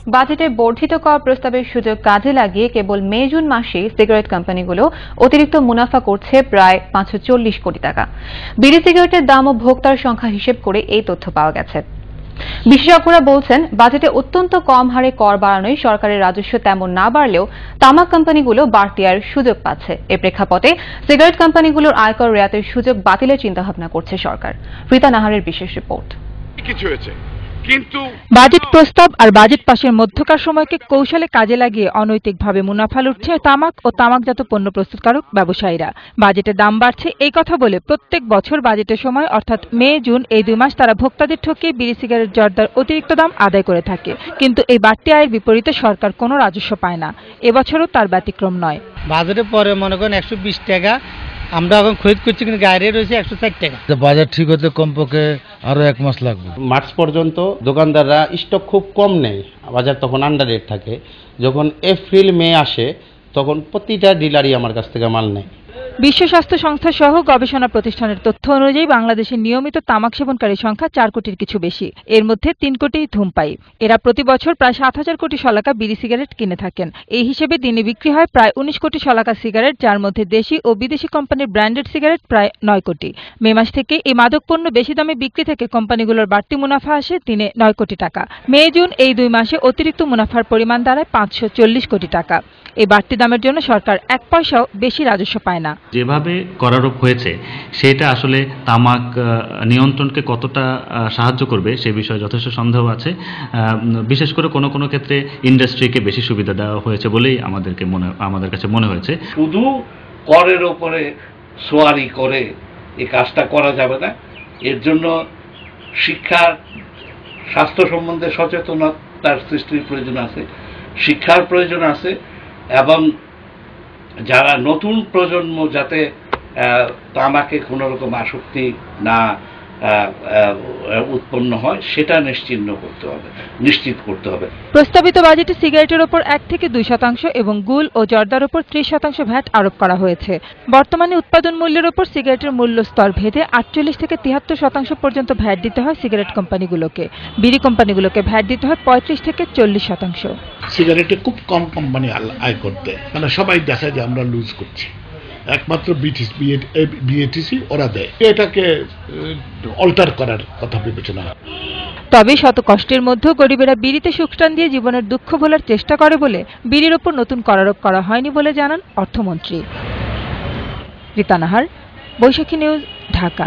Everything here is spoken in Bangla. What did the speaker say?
বাজেটে বর্ধিত কর প্রস্তাবের সুযোগ কাজে লাগিয়ে কেবল মে জুন মাসে সিগারেট কোম্পানিগুলো অতিরিক্ত মুনাফা করছে প্রায় 540 কোটি টাকা। বিড়ি সিগারেটের দাম ও ভোক্তার সংখ্যা হিসেব করে এই তথ্য পাওয়া গেছে। বিশেষজ্ঞরা বলছেন, বাজেটে অত্যন্ত কম হারে কর বাড়ানোয় সরকারের রাজস্ব তেমন না বাড়লেও তামাক কোম্পানিগুলো বাড়তি আয়ের সুযোগ পাচ্ছে। এ প্রেক্ষাপটে সিগারেট কোম্পানিগুলোর আয়কর রেয়াতের সুযোগ বাতিলের চিন্তাভাবনা করছে সরকার। রীতা নাহারের বিশেষ রিপোর্ট। কিছু হয়েছে কিন্তু বাজেট প্রস্তাব আর বাজেট পাশের মধ্যকার সময়কে কৌশলে কাজে লাগিয়ে অনৈতিকভাবে মুনাফা লুটছে তামাক ও তামাকজাত পণ্য প্রস্তুতকারক ব্যবসায়ীরা। বাজেটে দাম বাড়ছে এই কথা বলে প্রত্যেক বছর বাজেটের সময় অর্থাৎ মে জুন এই 2 মাস তারা ভোক্তাদের ঠকিয়ে বিড়ি সিগারেট জর্দার অতিরিক্ত দাম আদায় করে থাকে। কিন্তু এই বাড়তি আয়ের বিপরীতে সরকার কোনো রাজস্ব পায় না। এবছরও তার ব্যতিক্রম নয়। বাজেটের পরে মনে করেন 120 টাকা আমরা এখন খরিদ করছি, কিন্তু গাড়ি রয়েছে 160 টাকা। বাজার ঠিক হতে কমপক্ষে আরো 1 মাস লাগবে। মার্চ পর্যন্ত দোকানদাররা স্টক খুব কম নেয়, বাজার তখন আন্ডার রেট থাকে। যখন এপ্রিল মে আসে তখন প্রতিটা ডিলারই আমার কাছ থেকে মাল নেয়। বিশ্ব স্বাস্থ্য সংস্থা সহ গবেষণা প্রতিষ্ঠানের তথ্য অনুযায়ী বাংলাদেশে নিয়মিত তামাক সেবনকারীর সংখ্যা 4 কোটির কিছু বেশি। এর মধ্যে 3 কোটি ধূমপায়ী। এরা প্রতি বছর প্রায় 7,000 কোটি শলাকা বিড়ি সিগারেট কিনে থাকেন। এই হিসেবে দিনে বিক্রি হয় প্রায় 19 কোটি শলাকা সিগারেট, যার মধ্যে দেশি ও বিদেশি কোম্পানির ব্র্যান্ডেড সিগারেট প্রায় 9 কোটি। মে মাস থেকে এই মাদক পণ্য বেশি দামে বিক্রি থেকে কোম্পানিগুলোর বাড়তি মুনাফা আসে দিনে 9 কোটি টাকা। মে জুন এই 2 মাসে অতিরিক্ত মুনাফার পরিমাণ দাঁড়ায় 540 কোটি টাকা। এই বাড়তি দামের জন্য সরকার 1 পয়সাও বেশি রাজস্ব পায় না। যেভাবে করারোপ হয়েছে সেটা আসলে তামাক নিয়ন্ত্রণকে কতটা সাহায্য করবে সে বিষয়ে যথেষ্ট সন্দেহ আছে। বিশেষ করে কোনো কোনো ক্ষেত্রে ইন্ডাস্ট্রিকে বেশি সুবিধা দেওয়া হয়েছে বলেই আমাদের কাছে মনে হয়েছে। শুধু করের ওপরে সোয়ারি করে এই কাজটা করা যাবে না। এর জন্য শিক্ষার, স্বাস্থ্য সম্বন্ধে সচেতনতার সৃষ্টির প্রয়োজন আছে, শিক্ষার প্রয়োজন আছে, এবং যারা নতুন প্রজন্ম যাতে তামাকে কোনো রকম আসক্তি না উৎপন্ন হয় সেটা নিশ্চিত করতে হবে। প্রস্তাবিত বাজেটে সিগারেটের ওপর 1 থেকে 2% এবং গুল ও জর্দার ওপর 30% ভ্যাট আরোপ করা হয়েছে। বর্তমানে উৎপাদন মূল্যের ওপর সিগারেটের মূল্য স্তর ভেদে 48 থেকে 73% পর্যন্ত ভ্যাট দিতে হয় সিগারেট কোম্পানিগুলোকে। বিড়ি কোম্পানিগুলোকে ভ্যাট দিতে হয় 35 থেকে 40%। সিগারেটে খুব কম কোম্পানি আয় করতে, মানে সবাই দেখে যে আমরা লুজ করছি, একমাত্র বিএটিসি ওরা দেয়। এটাকে অল্টার করার কথা বিবেচনা। তবে শত কষ্টের মধ্যেও গরিবেরা বিড়িতে সুখটান দিয়ে জীবনের দুঃখ ভোলার চেষ্টা করে বলে বিড়ির ওপর নতুন করারোপ করা হয়নি বলে জানান অর্থমন্ত্রী। রীতা নাহার, বৈশাখী নিউজ, ঢাকা।